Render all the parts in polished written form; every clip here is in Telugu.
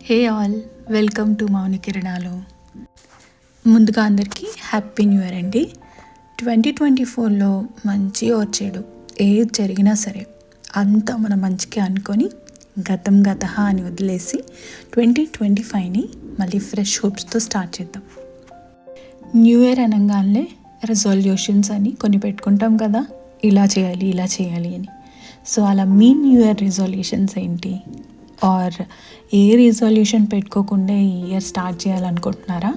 హే ఆల్, వెల్కమ్ టు మౌని కిరణాలు. ముందుగా అందరికీ హ్యాపీ న్యూ ఇయర్ అండి. 2024లో మంచి చెడు ఏది జరిగినా సరే అంతా మన మంచికి అనుకొని గతం గత అని వదిలేసి 2025ని మళ్ళీ ఫ్రెష్ హోప్స్తో స్టార్ట్ చేద్దాం. న్యూ ఇయర్ అనగానే రెజల్యూషన్స్ అని కొన్ని పెట్టుకుంటాం కదా, ఇలా చేయాలి అని. సో అలా మీ న్యూ ఇయర్ రెజల్యూషన్స్ ఏంటి? ఆర్ ఏ రిజల్యూషన్ పెట్టుకోకుండా ఈ ఇయర్ స్టార్ట్ చేయాలనుకుంటున్నారా?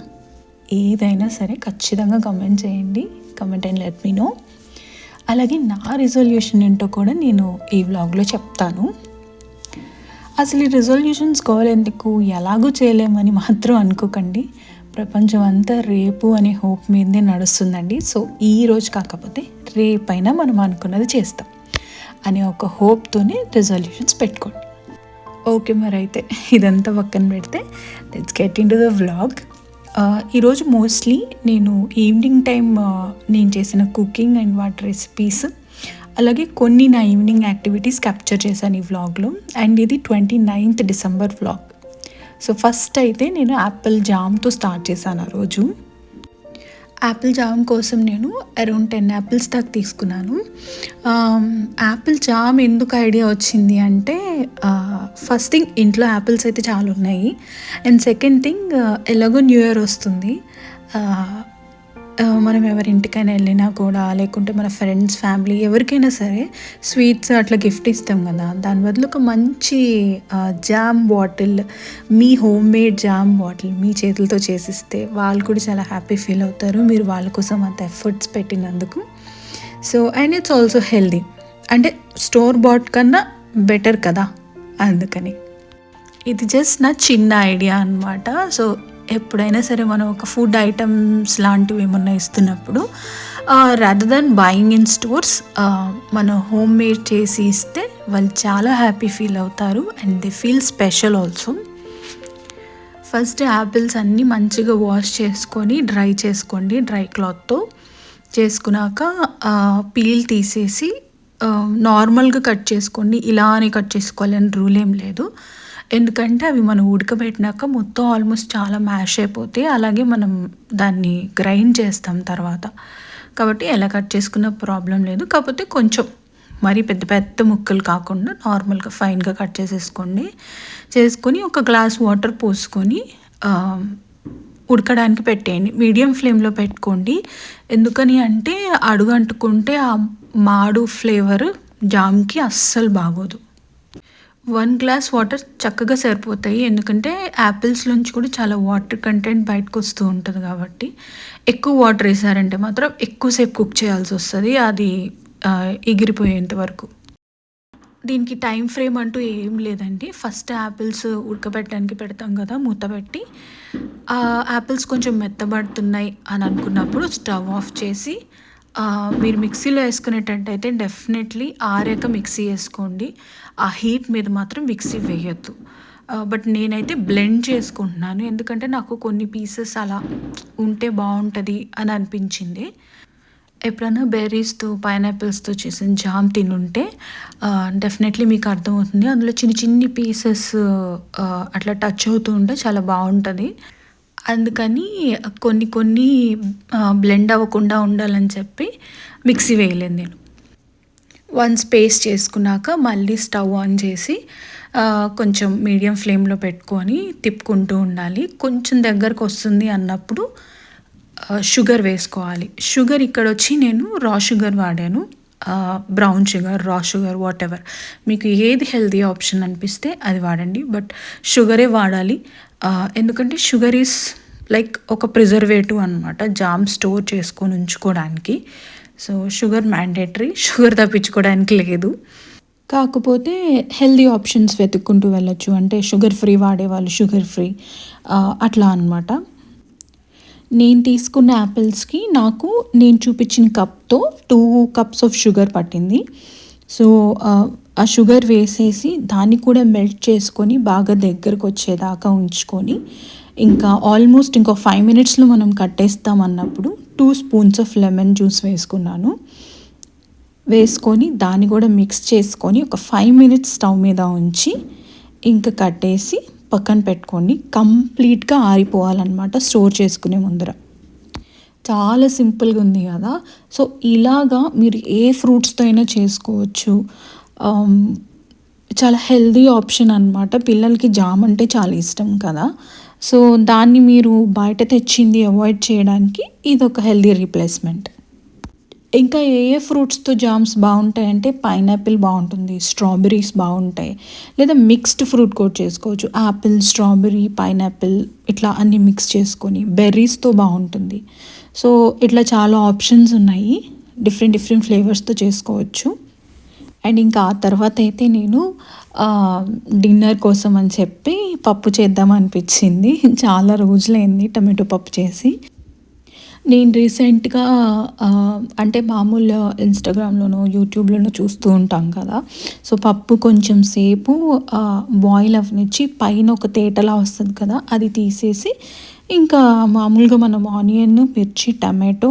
ఏదైనా సరే ఖచ్చితంగా కమెంట్ చేయండి. Comment and let me know. అలాగే నా రిజల్యూషన్ ఏంటో కూడా నేను ఈ వ్లాగ్లో చెప్తాను. అసలు ఈ రిజల్యూషన్స్ గోల్ ఎందుకు, ఎలాగూ చేయలేమని మాత్రం అనుకోకండి. ప్రపంచం అంతా రేపు అనే హోప్ మీదే నడుస్తుందండి. సో ఈ రోజు కాకపోతే రేపైనా మనం అనుకున్నది చేస్తాం అనే ఒక హోప్తోనే రిజల్యూషన్స్ పెట్టుకోండి. ఓకే, మరి అయితే ఇదంతా పక్కన పెడితే let's get in to the vlog. ఈరోజు మోస్ట్లీ నేను ఈవినింగ్ టైం నేను చేసిన కుకింగ్ అండ్ వాటి రెసిపీస్, అలాగే కొన్ని నా ఈవినింగ్ యాక్టివిటీస్ క్యాప్చర్ చేశాను ఈ వ్లాగ్లో. అండ్ ఇది 29th December vlog. So first అయితే నేను యాపిల్ జామ్తో స్టార్ట్ చేశాను ఆ రోజు. యాపిల్ జామ్ కోసం నేను అరౌండ్ 10 యాపిల్స్ దాకా తీసుకున్నాను. యాపిల్ జామ్ ఎందుకు ఐడియా వచ్చింది అంటే, ఫస్ట్ థింగ్ ఇంట్లో యాపిల్స్ అయితే చాలా ఉన్నాయి. అండ్ సెకండ్ థింగ్, ఎలాగో న్యూ ఇయర్ వస్తుంది. మనం ఎవరింటికైనా వెళ్ళినా కూడా, లేకుంటే మన ఫ్రెండ్స్ ఫ్యామిలీ ఎవరికైనా సరే స్వీట్స్ అట్లా గిఫ్ట్ ఇస్తాం కదా, దాని బదులు ఒక మంచి జామ్ బాటిల్, మీ హోమ్ మేడ్ జామ్ బాటిల్ మీ చేతులతో చేసిస్తే వాళ్ళు కూడా చాలా హ్యాపీ ఫీల్ అవుతారు, మీరు వాళ్ళ కోసం అంత ఎఫర్ట్స్ పెట్టినందుకు. So and it's also healthy, అంటే స్టోర్ బాట్ కన్నా బెటర్ కదా, అందుకని ఇది జస్ట్ నా చిన్న ఐడియా అనమాట. సో ఎప్పుడైనా సరే మనం ఒక ఫుడ్ ఐటమ్స్ లాంటివి ఏమన్నా ఇస్తున్నప్పుడు, rather than buying in stores, మనం హోమ్ మేడ్ చేసి ఇస్తే వాళ్ళు చాలా హ్యాపీ ఫీల్ అవుతారు and they feel special also. First apples అన్నీ మంచిగా వాష్ చేసుకొని డ్రై చేసుకోండి. డ్రై క్లాత్తో చేసుకున్నాక పీల్ తీసేసి నార్మల్గా కట్ చేసుకోండి. ఇలానే కట్ చేసుకోవాలని రూల్ ఏం లేదు, ఎందుకంటే అవి మనం ఉడకబెట్టినాక మొత్తం ఆల్మోస్ట్ చాలా మ్యాష్ అయిపోతాయి. అలాగే మనం దాన్ని గ్రైండ్ చేస్తాం తర్వాత, కాబట్టి ఎలా కట్ చేసుకున్న ప్రాబ్లం లేదు. కాకపోతే కొంచెం మరీ పెద్ద పెద్ద ముక్కలు కాకుండా నార్మల్గా ఫైన్గా కట్ చేసుకొని ఒక గ్లాస్ వాటర్ పోసుకొని ఉడకడానికి పెట్టేయండి. మీడియం ఫ్లేమ్లో పెట్టుకోండి. ఎందుకని అంటే అడుగు అంటుకుంటే ఆ మాడు ఫ్లేవర్ జామ్కి అస్సలు బాగోదు. 1 గ్లాస్ వాటర్ చక్కగా సరిపోతాయి, ఎందుకంటే యాపిల్స్ నుంచి కూడా చాలా వాటర్ కంటెంట్ బయటకు వస్తూ ఉంటుంది కాబట్టి. ఎక్కువ వాటర్ వేసారంటే మాత్రం ఎక్కువసేపు కుక్ చేయాల్సి వస్తుంది, అది ఎగిరిపోయేంత వరకు. దీనికి టైం ఫ్రేమ్ అంటూ ఏం లేదండి. ఫస్ట్ యాపిల్స్ ఉడకబెట్టడానికి పెడతాం కదా, మూత పెట్టి యాపిల్స్ కొంచెం మెత్తబడుతున్నాయి అని అనుకున్నప్పుడు స్టవ్ ఆఫ్ చేసి మీరు మిక్సీలో వేసుకునేటట్టయితే డెఫినెట్లీ ఆరాక మిక్సీ వేసుకోండి. ఆ హీట్ మీద మాత్రం మిక్సీ వేయొద్దు. బట్ నేనైతే బ్లెండ్ చేసుకుంటున్నాను, ఎందుకంటే నాకు కొన్ని పీసెస్ అలా ఉంటే బాగుంటుంది అని అనిపించింది. ఎప్పుడైనా బెర్రీస్తో పైనాపిల్స్తో చేసిన జామ్ తినుంటే డెఫినెట్లీ మీకు అర్థమవుతుంది. అందులో చిన్ని పీసెస్ అట్లా టచ్ అవుతూ ఉంటే చాలా బాగుంటుంది. అందుకని కొన్ని బ్లెండ్ అవ్వకుండా ఉండాలని చెప్పి మిక్సీ వేయలేదు నేను. వన్స్ పేస్ట్ చేసుకున్నాక మళ్ళీ స్టవ్ ఆన్ చేసి కొంచెం మీడియం ఫ్లేమ్లో పెట్టుకొని తిప్పుకుంటూ ఉండాలి. కొంచెం దగ్గరకు వస్తుంది అన్నప్పుడు షుగర్ వేసుకోవాలి. షుగర్ ఇక్కడ వచ్చి నేను రా షుగర్ వాడాను, బ్రౌన్ షుగర్, రా షుగర్, వాట్ ఎవర్ మీకు ఏది హెల్తీ ఆప్షన్ అనిపిస్తే అది వాడండి. బట్ షుగరే వాడాలి, ఎందుకంటే షుగర్ ఈజ్ లైక్ ఒక ప్రిజర్వేటివ్ అనమాట జామ్ స్టోర్ చేసుకొని ఉంచుకోవడానికి. సో షుగర్ మ్యాండేటరీ, షుగర్ తప్పించుకోవడానికి లేదు. కాకపోతే హెల్దీ ఆప్షన్స్ వెతుక్కుంటూ వెళ్ళొచ్చు, అంటే షుగర్ ఫ్రీ వాడేవాళ్ళు షుగర్ ఫ్రీ అట్లా అనమాట. నేను తీసుకున్న యాపిల్స్కి నేను చూపించిన కప్తో 2 cups ఆఫ్ షుగర్ పట్టింది. సో ఆ షుగర్ వేసేసి దాన్ని కూడా మెల్ట్ చేసుకొని బాగా దగ్గరకు వచ్చేదాకా ఉంచుకొని, ఇంకా ఆల్మోస్ట్ ఇంకో 5 minutesలో మనం కట్టేస్తాం అన్నప్పుడు 2 spoons ఆఫ్ లెమన్ జ్యూస్ వేసుకొని దాన్ని కూడా మిక్స్ చేసుకొని ఒక 5 minutes స్టవ్ మీద ఉంచి ఇంకా కట్టేసి పక్కన పెట్టుకోండి. కంప్లీట్‌గా ఆరిపోవాలన్నమాట స్టోర్ చేసుకునే ముందర. చాలా సింపుల్‌గా ఉంది కదా! సో, ఇలాగా మీరు ఏ ఫ్రూట్స్‌తో అయినా చేసుకోవచ్చు. ఆహ్, చాలా హెల్తీ ఆప్షన్ అనమాట. పిల్లలకి జామ్ అంటే చాలా ఇష్టం కదా! సో, దాన్ని మీరు బయట తెచ్చింది అవాయిడ్ చేయడానికి ఇదొక హెల్తీ రీప్లేస్‌మెంట్. ఇంకా ఏ ఏ ఫ్రూట్స్‌తో జామ్స్ బావుంటాయంటే పైనాపిల్ బావుంటుంది. స్ట్రాబెర్రీస్ బావుంటాయి. లేదా మిక్స్డ్ ఫ్రూట్ కూడా చేసుకోవచ్చు. యాపిల్, స్ట్రాబెర్రీ, పైనాపిల్ ఇట్లా అన్నీ మిక్స్ చేసుకొని బెర్రీస్‌తో బావుంటుంది. సో, ఇట్లా చాలా ఆప్షన్స్ ఉన్నాయి. డిఫరెంట్ డిఫరెంట్ ఫ్లేవర్స్‌తో చేసుకోవచ్చు. అండ్ ఇంకా ఆ తర్వాతయితే నేను డిన్నర్ కోసం అని చెప్పి పప్పు చేద్దాం అనిపించింది. చాలా రోజులైంది టమాటో పప్పు చేసి. నేను రీసెంట్‌గా అంటే మామూలు ఇన్‌స్టాగ్రామ్‌లోనో, యూట్యూబ్‌లోనో చూస్తూ ఉంటాం కదా! సో, పప్పు కొంచెం సేపు బాయిల్ అవ్వనిచ్చి పైన ఒక తేటలా వస్తది కదా! అది తీసేసి ఇంకా మామూలుగా మనం ఆనియన్, మిర్చి, టమాటో,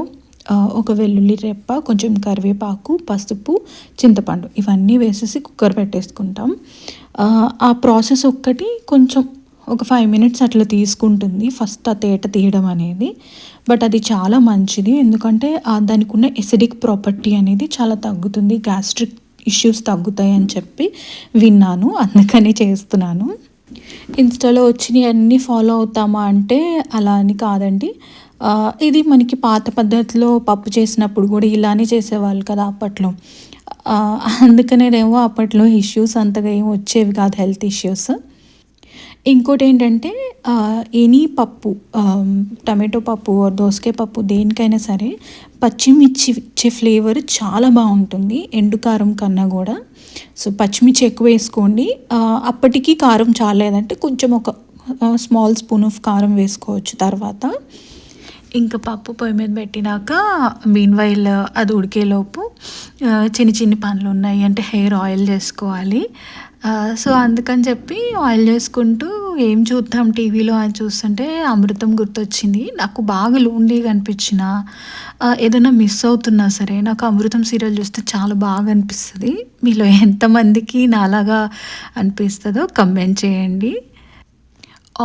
ఒక వెల్లుల్లి రెబ్బ, కొంచెం కరివేపాకు, పసుపు, చింతపండు ఇవన్నీ వేసేసి కుక్కర్ పెట్టేసుకుంటాం. ఆ ప్రాసెస్ ఒక్కటి కొంచెం ఒక 5 మినిట్స్ అట్లా తీసుకుంటుంది ఫస్ట్ ఆ తేట తీయడం అనేది. బట్ అది చాలా మంచిది. ఎందుకంటే దానికున్న ఎసిడిక్ ప్రాపర్టీ అనేది చాలా తగ్గుతుంది. గ్యాస్ట్రిక్ ఇష్యూస్ తగ్గుతాయని చెప్పి విన్నాను. అందుకని చేస్తున్నాను. ఇన్‌స్టాలో వచ్చినయన్నీ ఫాలో అవుతామా అంటే అలా అని కాదండి. ఇది మనకి పాత పద్ధతిలో పప్పు చేసినప్పుడు గూడా ఇలానే చేసేవాళ్ళు కదా అప్పట్లో. అందుకనేనేమో అప్పట్లో ఇష్యూస్ అంతగా ఏమి వచ్చేవి కాదు హెల్త్ ఇష్యూస్. ఇంకోటేంటంటే ఎనీ పప్పు టమాటో పప్పు, దోసకాయ పప్పు దేనికైనా సరే పచ్చిమిర్చి ఇచ్చే ఫ్లేవర్ చాలా బావుంటుంది. ఎండు కారం కన్నా గూడా. సో, పచ్చిమిర్చి ఎక్కువేసుకోండి. అప్పటికి కారం చాల్లేదంటే కొంచెం ఒక స్మాల్ స్పూన్ ఆఫ్ కారం వేసుకోవచ్చు తర్వాత. ఇంక పప్పు పొయ్యి మీద పెట్టినాక మీన్‌వైల్ అది ఉడికేలోపు చిన్ని చిన్ని పనులున్నాయి. అంటే హెయిర్ ఆయిల్ చేసుకోవాలి. సో, అందుకని చెప్పి ఆయిల్ చేసుకుంటూ ఏం చూద్దాం టీవీలో అని చూస్తుంటే 'అమృతం' గుర్తొచ్చింది. నాకు బాగా లోన్‌లీగా అనిపించినా, ఏదైనా మిస్ అవుతున్నా సరే నాకు 'అమృతం' సీరియల్ చూస్తే చాలా బాగా అనిపిస్తది. మీలో ఎంతమందికి నాలాగా అనిపిస్తదో కమెంట్ చేయండి.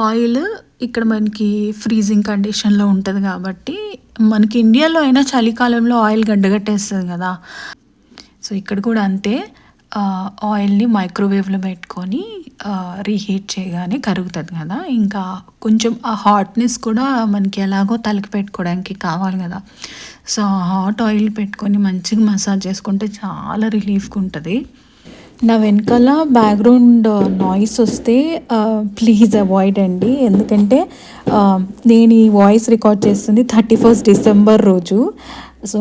ఆయిల్ ఇక్కడ మనకి ఫ్రీజింగ్ కండిషన్‌లో ఉంటది గాబట్టి, మనకి ఇండియాలో అయినా చలికాలంలో ఆయిల్ గడ్డగట్టేస్తది గదా! సో, ఇక్కడ కూడా అంతే. ఆయిల్‌ని మైక్రోవేవ్‌లో పెట్టుకొని రీహీట్ చేయగానే కరుగుతది గదా! ఇంకా కొంచెం ఆ హాట్‌నెస్ కూడా మనకి ఎలాగో తలకి పెట్టుకోవడానికి కావాలి గదా! సో, హాట్ ఆయిల్ పెట్టుకొని మంచిగా మసాజ్ చేసుకుంటే చాలా రిలీఫ్‌గా ఉంటది. నా వెనకాల బ్యాక్‌గ్రౌండ్ నాయిస్ వస్తే ప్లీజ్ అవాయిడ్ అండి. ఎందుకంటే నేను ఈ వాయిస్ రికార్డ్ చేస్తుంది 31 డిసెంబర్ రోజు. సో,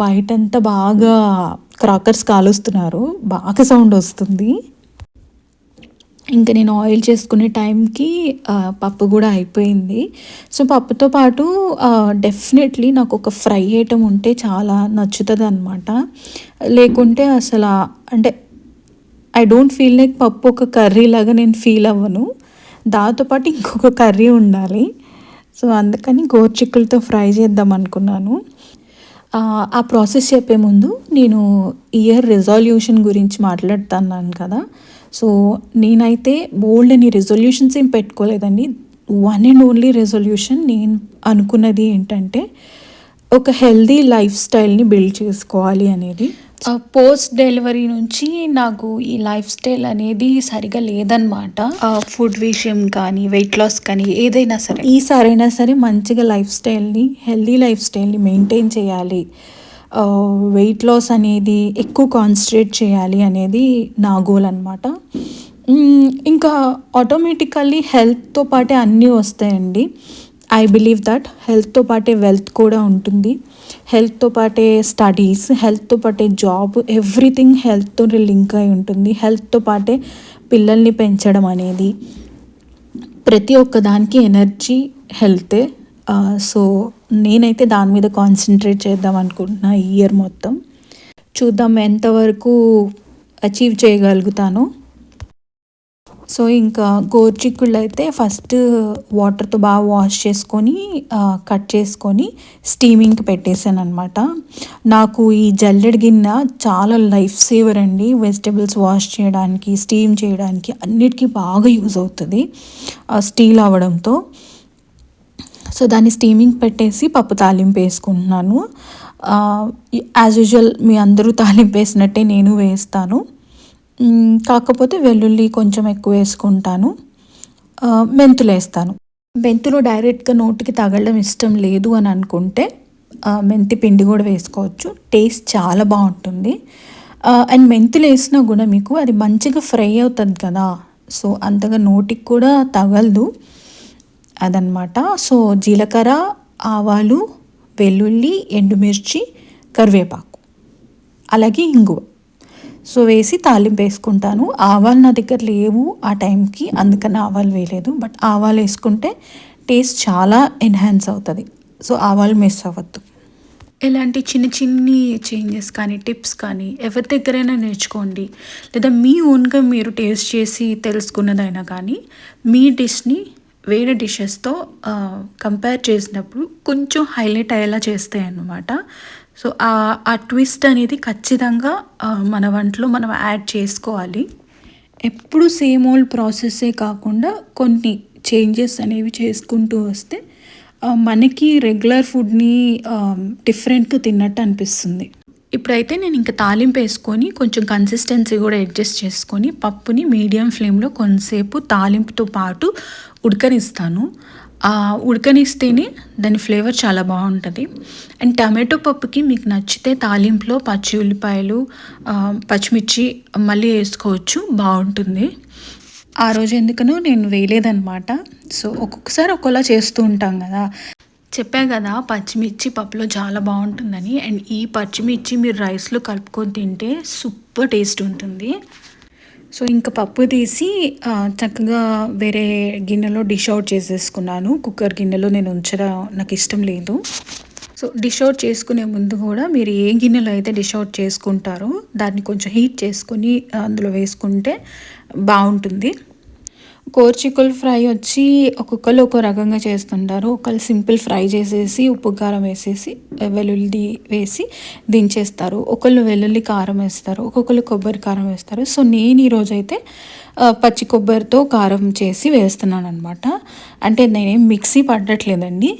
బయటంతా బాగా క్రాకర్స్ కాలుస్తున్నారు. బాగా సౌండ్ వస్తుంది. ఇంక నేను ఆయిల్ చేసుకునే టైంకి పప్పు గూడా అయిపోయింది. సో, పప్పుతో పాటు డెఫినెట్‌లీ నాకొక ఫ్రై ఐటెమ్ ఉంటే చాలా నచ్చుతదనమాట. లేకుంటే అంటే ఐ డోంట్ ఫీల్ లైక్ పప్పు ఒక కర్రీ లాగా నేను ఫీల్ అవ్వను. దాంతో పాటు ఇంకొక కర్రీ ఉండాలి. సో, అందుకని గోరుచిక్కుడుతో ఫ్రై చేద్దాం అనుకున్నాను. ఆ ప్రాసెస్ చెప్పే ముందు నేను ఇయర్ రిజాల్యూషన్ గురించి మాట్లాడుతన్నాను కదా! సో, నేనైతే బోలెడన్ని రిజల్యూషన్స్ ఏం పెట్టుకోలేదండి. వన్ అండ్ ఓన్లీ రిజల్యూషన్ నేను అనుకున్నది ఏంటంటే, ఒక హెల్తీ లైఫ్ స్టైల్‌ని బిల్డ్ చేసుకోవాలి అనేది. పోస్ట్ డెలివరీ నుంచి నాకు ఈ లైఫ్ స్టైల్ అనేది సరిగా లేదనమాట. ఫుడ్ విషయం కానీ, వెయిట్ లాస్ కానీ ఏదైనా సరే. ఈసారైనా సరే మంచిగా లైఫ్ స్టైల్‌ని, హెల్తీ లైఫ్ స్టైల్‌ని మెయింటైన్ చేయాలి. వెయిట్ లాస్ అనేది ఎక్కువ కాన్సంట్రేట్ చేయాలి అనేది నా గోల్ అనమాట. ఇంకా ఆటోమేటికల్లీ హెల్త్‌తో పాటే అన్నీ వస్తాయండి. ఐ బిలీవ్ దట్ హెల్త్‌తో పాటే వెల్త్ కూడా ఉంటుంది. హెల్త్‌తో పాటే స్టడీస్, హెల్త్‌తో పాటే జాబ్ ఎవ్రీథింగ్ హెల్త్‌తోనే లింక్ అయి ఉంటుంది. హెల్త్‌తో పాటే పిల్లల్ని పెంచడం అనేది ప్రతి ఒక్క దానికి ఎనర్జీ హెల్తే. సో, నేనైతే దాని మీద కాన్సంట్రేట్ చేద్దాం అనుకుంటున్నా ఈ ఇయర్ మొత్తం. చూద్దాం ఎంతవరకు అచీవ్ చేయగలుగుతానో. సో ఇంకా గోరుచిక్కుళ్ళు అయితే ఫస్ట్ వాటర్తో బాగా వాష్ చేసుకొని కట్ చేసుకొని స్టీమింగ్కి పెట్టేసాను అనమాట. నాకు ఈ జల్లెడ గిన్నె చాలా లైఫ్ సేవర్ అండి. వెజిటబుల్స్ వాష్ చేయడానికి, స్టీమ్ చేయడానికి అన్నిటికీ బాగా యూజ్ అవుతుంది స్టీల్ అవ్వడంతో. సో దాన్ని స్టీమింగ్ పెట్టేసి పప్పు తాలింపు వేసుకుంటున్నాను. యాజ్ యూజువల్ మీ అందరూ తాలింపు వేసినట్టే నేను వేస్తాను, కాకపోతే వెల్లుల్లి కొంచెం ఎక్కువ వేసుకుంటాను, మెంతులు వేస్తాను. మెంతులు డైరెక్ట్గా నోటికి తగలడం ఇష్టం లేదు అని అనుకుంటే మెంతి పిండి కూడా వేసుకోవచ్చు, టేస్ట్ చాలా బాగుంటుంది. అండ్ మెంతులు వేసినా కూడా మీకు అది మంచిగా ఫ్రై అవుతుంది కదా, సో అంతగా నోటికి కూడా తగలదు అదనమాట. సో జీలకర్ర, ఆవాలు, వెల్లుల్లి, ఎండుమిర్చి, కరివేపాకు, అలాగే ఇంగువ సో వేసి తాలింపు వేసుకుంటాను. ఆవాలు నా దగ్గర లేవు ఆ టైంకి, అందుకని ఆవాలు వేయలేదు. బట్ ఆవాలు వేసుకుంటే టేస్ట్ చాలా ఎన్హాన్స్ అవుతుంది, సో ఆవాలు మిస్ అవ్వద్దు. ఇలాంటి చిన్న చిన్ని చేంజెస్ కానీ టిప్స్ కానీ ఎవరి దగ్గరైనా నేర్చుకోండి, లేదా మీ ఓన్గా మీరు టేస్ట్ చేసి తెలుసుకున్నదైనా కానీ మీ డిష్ని వేరే డిషెస్తో కంపేర్ చేసినప్పుడు కొంచెం హైలైట్ అయ్యేలా చేస్తాయి అన్నమాట. సో ఆ ట్విస్ట్ అనేది ఖచ్చితంగా మన వంటలో మనం యాడ్ చేసుకోవాలి. ఎప్పుడు సేమ్ ఓల్డ్ ప్రాసెస్సే కాకుండా కొన్ని చేంజెస్ అనేవి చేసుకుంటూ వస్తే మనకి రెగ్యులర్ ఫుడ్ని డిఫరెంట్గా తిన్నట్టు అనిపిస్తుంది. ఇప్పుడైతే నేను ఇంకా తాలింపు వేసుకొని కొంచెం కన్సిస్టెన్సీ కూడా అడ్జస్ట్ చేసుకొని పప్పుని మీడియం ఫ్లేమ్లో కొంతసేపు తాలింపుతో పాటు ఉడకనిస్తాను. ఉడకనిస్తేనే దాని ఫ్లేవర్ చాలా బాగుంటుంది. అండ్ టమాటో పప్పుకి మీకు నచ్చితే తాలింపులో పచ్చి ఉల్లిపాయలు, పచ్చిమిర్చి మళ్ళీ వేసుకోవచ్చు, బాగుంటుంది. ఆ రోజు ఎందుకనో నేను వేయలేదన్నమాట. సో ఒక్కొక్కసారి ఒక్కోలా చేస్తూ ఉంటాం కదా. చెప్పా కదా పచ్చిమిర్చి పప్పులో చాలా బాగుంటుందని. అండ్ ఈ పచ్చిమిర్చి మీరు రైస్లో కలుపుకొని తింటే సూపర్ టేస్ట్ ఉంటుంది. సో ఇంకా పప్పు తీసి చక్కగా వేరే గిన్నెలో డిష్ అవుట్ చేసేసుకున్నాను. కుక్కర్ గిన్నెలో నేను ఉంచడం నాకు ఇష్టం లేదు. సో డిష్ అవుట్ చేసుకునే ముందు కూడా మీరు ఏ గిన్నెలో అయితే డిష్ అవుట్ చేసుకుంటారో దాన్ని కొంచెం హీట్ చేసుకొని అందులో వేసుకుంటే బాగుంటుంది. గోరుచిక్కుడు ఫ్రై వచ్చి ఒక్కొక్కరు ఒక్కో రకంగా చేస్తుంటారు. ఒకళ్ళు సింపుల్ ఫ్రై చేసేసి ఉప్పు కారం వేసేసి వెల్లుల్లి వేసి దించేస్తారు. ఒకళ్ళు వెల్లుల్లి కారం వేస్తారు, ఒక్కొక్కరు కొబ్బరి కారం వేస్తారు. సో నేను ఈరోజైతే పచ్చి కొబ్బరితో కారం చేసి వేస్తున్నాను అనమాట. అంటే నేనేం మిక్సీ పట్టట్లేదండి,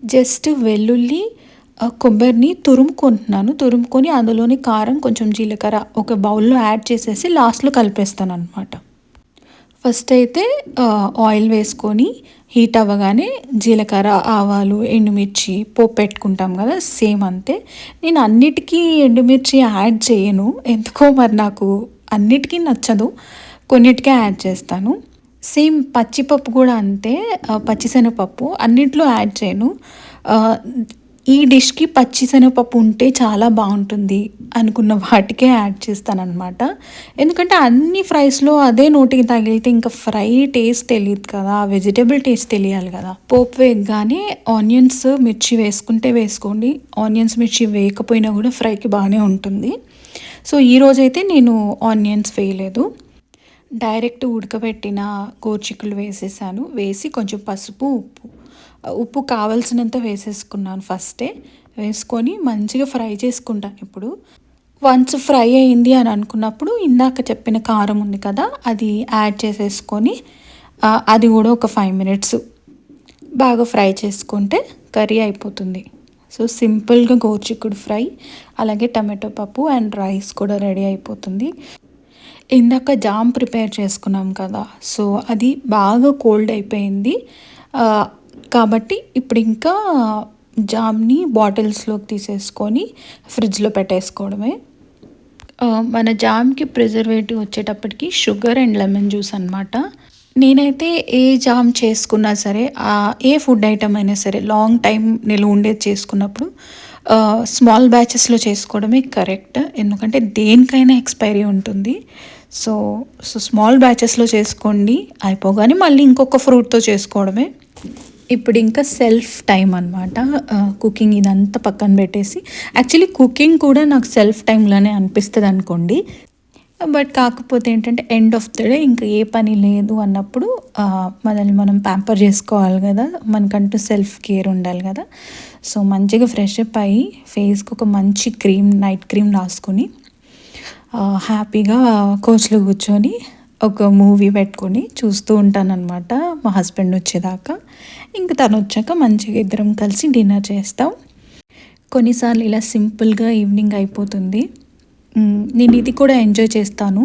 జస్ట్ వెల్లుల్లి కొబ్బరిని తురుముకొని అందులోని కారం కొంచెం జీలకర్ర ఒక బౌల్లో యాడ్ చేసేసి లాస్ట్లో కలిపేస్తాను అనమాట. ఫస్ట్ అయితే ఆయిల్ వేసుకొని హీట్ అవ్వగానే జీలకర్ర, ఆవాలు, ఎండుమిర్చి పోపు పెట్టుకుంటాం కదా, సేమ్ అంతే. నేను అన్నిటికీ ఎండుమిర్చి యాడ్ చేయను, ఎందుకో మరి నాకు అన్నిటికీ నచ్చదు, కొన్నిటికే యాడ్ చేస్తాను. సేమ్ పచ్చిపప్పు కూడా అంతే, పచ్చిశనగపప్పు అన్నిట్లో యాడ్ చేయను. ఈ డిష్కి పచ్చిశనగపప్పు ఉంటే చాలా బాగుంటుంది అనుకున్న వాటికే యాడ్ చేస్తానన్నమాట. ఎందుకంటే అన్ని ఫ్రైస్లో అదే నోటికి తగిలితే ఇంకా ఫ్రై టేస్ట్ తెలియదు కదా, వెజిటేబుల్ టేస్ట్ తెలియాలి కదా. పోపు వేయగానే ఆనియన్స్, మిర్చి వేసుకుంటే వేసుకోండి, ఆనియన్స్ మిర్చి వేయకపోయినా కూడా ఫ్రైకి బాగానే ఉంటుంది. సో ఈరోజైతే నేను ఆనియన్స్ వేయలేదు, డైరెక్ట్ ఉడకబెట్టిన గోరుచిక్కులు వేసేసాను. వేసి కొంచెం పసుపు, ఉప్పు కావాల్సినంత వేసేసుకున్నాను ఫస్టే. వేసుకొని మంచిగా ఫ్రై చేసుకుంటాను. ఇప్పుడు వన్స్ ఫ్రై అయింది అని అనుకున్నప్పుడు ఇందాక చెప్పిన కారం ఉంది కదా, అది యాడ్ చేసేసుకొని అది కూడా ఒక 5 minutes బాగా ఫ్రై చేసుకుంటే కర్రీ అయిపోతుంది. సో సింపుల్గా గోరుచిక్కుడు ఫ్రై, అలాగే టమాటో పప్పు అండ్ రైస్ కూడా రెడీ అయిపోతుంది. ఇందాక జామ్ ప్రిపేర్ చేసుకున్నాం కదా, సో అది బాగా కోల్డ్ అయిపోయింది కాబట్టి ఇప్పుడు ఇంకా జామ్ని బాటిల్స్లోకి తీసేసుకొని ఫ్రిడ్జ్లో పెట్టేసుకోవడమే. మన జామ్కి ప్రిజర్వేటివ్ వచ్చేటప్పటికి షుగర్ అండ్ లెమన్ జ్యూస్ అనమాట. నేనైతే ఏ జామ్ చేసుకున్నా సరే, ఏ ఫుడ్ ఐటమ్ అయినా సరే లాంగ్ టైం నిలువ ఉండేది చేసుకున్నప్పుడు స్మాల్ బ్యాచెస్లో చేసుకోవడమే కరెక్ట్. ఎందుకంటే దేనికైనా ఎక్స్పైరీ ఉంటుంది. సో స్మాల్ బ్యాచెస్లో చేసుకోండి, అయిపోగానే మళ్ళీ ఇంకొక ఫ్రూట్తో చేసుకోవడమే. ఇప్పుడు ఇంకా సెల్ఫ్ టైం అనమాట. కుకింగ్ ఇదంతా పక్కన పెట్టేసి, యాక్చువల్లీ కుకింగ్ కూడా నాకు సెల్ఫ్ టైంలోనే అనిపిస్తుంది అనుకోండి. బట్ కాకపోతే ఏంటంటే ఎండ్ ఆఫ్ ద డే ఇంకా ఏ పని లేదు అన్నప్పుడు మనల్ని మనం ప్యాంపర్ చేసుకోవాలి కదా, మనకంటూ సెల్ఫ్ కేర్ ఉండాలి కదా. సో మంచిగా ఫ్రెష్ అప్ అయ్యి ఫేస్కి ఒక మంచి క్రీమ్, నైట్ క్రీమ్ రాసుకొని హ్యాపీగా కోచ్లో కూర్చొని ఒక మూవీ పెట్టుకొని చూస్తూ ఉంటానన్నమాట మా హస్బెండ్ వచ్చేదాకా. ఇంక తను వచ్చాక మంచిగా ఇద్దరం కలిసి డిన్నర్ చేస్తాం. కొన్నిసార్లు ఇలా సింపుల్గా ఈవినింగ్ అయిపోతుంది. నేను ఇది కూడా ఎంజాయ్ చేస్తాను.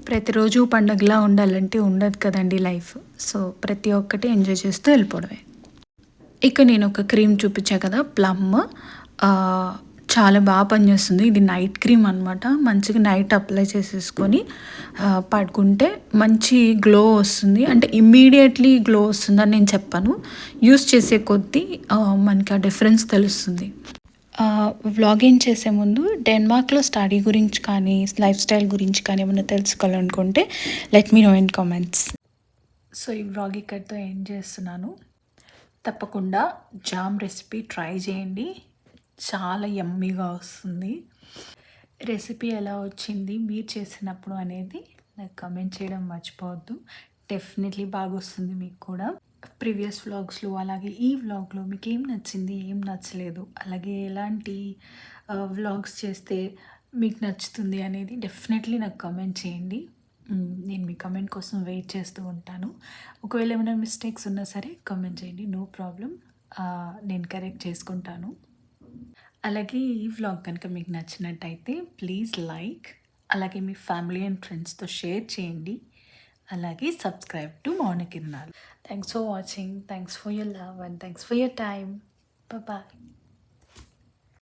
ప్రతిరోజు పండగలా ఉండాలంటే ఉండదు కదండి లైఫ్. సో ప్రతి ఒక్కటి ఎంజాయ్ చేస్తూ వెళ్ళిపోవడమే. ఇక నేను ఒక క్రీమ్ చూపించా కదా, ప్లమ్, చాలా బాగా పనిచేస్తుంది. ఇది నైట్ క్రీమ్ అనమాట. మంచిగా నైట్ అప్లై చేసేసుకొని పడుకుంటే మంచి గ్లో వస్తుంది. అంటే ఇమ్మీడియట్లీ గ్లో వస్తుందని నేను చెప్పను, యూస్ చేసే కొద్దీ మనకి ఆ డిఫరెన్స్ తెలుస్తుంది. వ్లాగింగ్ చేసే ముందు డెన్మార్క్లో స్టడీ గురించి కానీ లైఫ్ స్టైల్ గురించి కానీ ఏమైనా తెలుసుకోవాలనుకుంటే let me know in comments. So ఈ వ్లాగ్ ఇక్కడితో ఎండ్ చేస్తున్నాను. తప్పకుండా జామ్ రెసిపీ ట్రై చేయండి, చాలా యమ్మీగా వస్తుంది. రెసిపీ ఎలా వచ్చింది మీరు చేసినప్పుడు అనేది నాకు కమెంట్ చేయడం మర్చిపోవద్దు. డెఫినెట్లీ బాగా వస్తుంది మీకు కూడా. ప్రీవియస్ వ్లాగ్స్లో అలాగే ఈ వ్లాగ్లో మీకు ఏం నచ్చింది, ఏం నచ్చలేదు, అలాగే ఎలాంటి వ్లాగ్స్ చేస్తే మీకు నచ్చుతుంది అనేది డెఫినెట్లీ నాకు కమెంట్ చేయండి. నేను మీ కమెంట్ కోసం వెయిట్ చేస్తూ ఉంటాను. ఒకవేళ ఏమైనా మిస్టేక్స్ ఉన్నా సరే కమెంట్ చేయండి, నో ప్రాబ్లం, నేను కరెక్ట్ చేసుకుంటాను. అలాగే ఈ వ్లాగ్ కనుక మీకు నచ్చినట్టయితే ప్లీజ్ లైక్, అలాగే మీ ఫ్యామిలీ అండ్ ఫ్రెండ్స్తో షేర్ చేయండి. అలాగే subscribe to Mounakiranalu. Thanks for watching, thanks for your love and thanks for your time. Bye.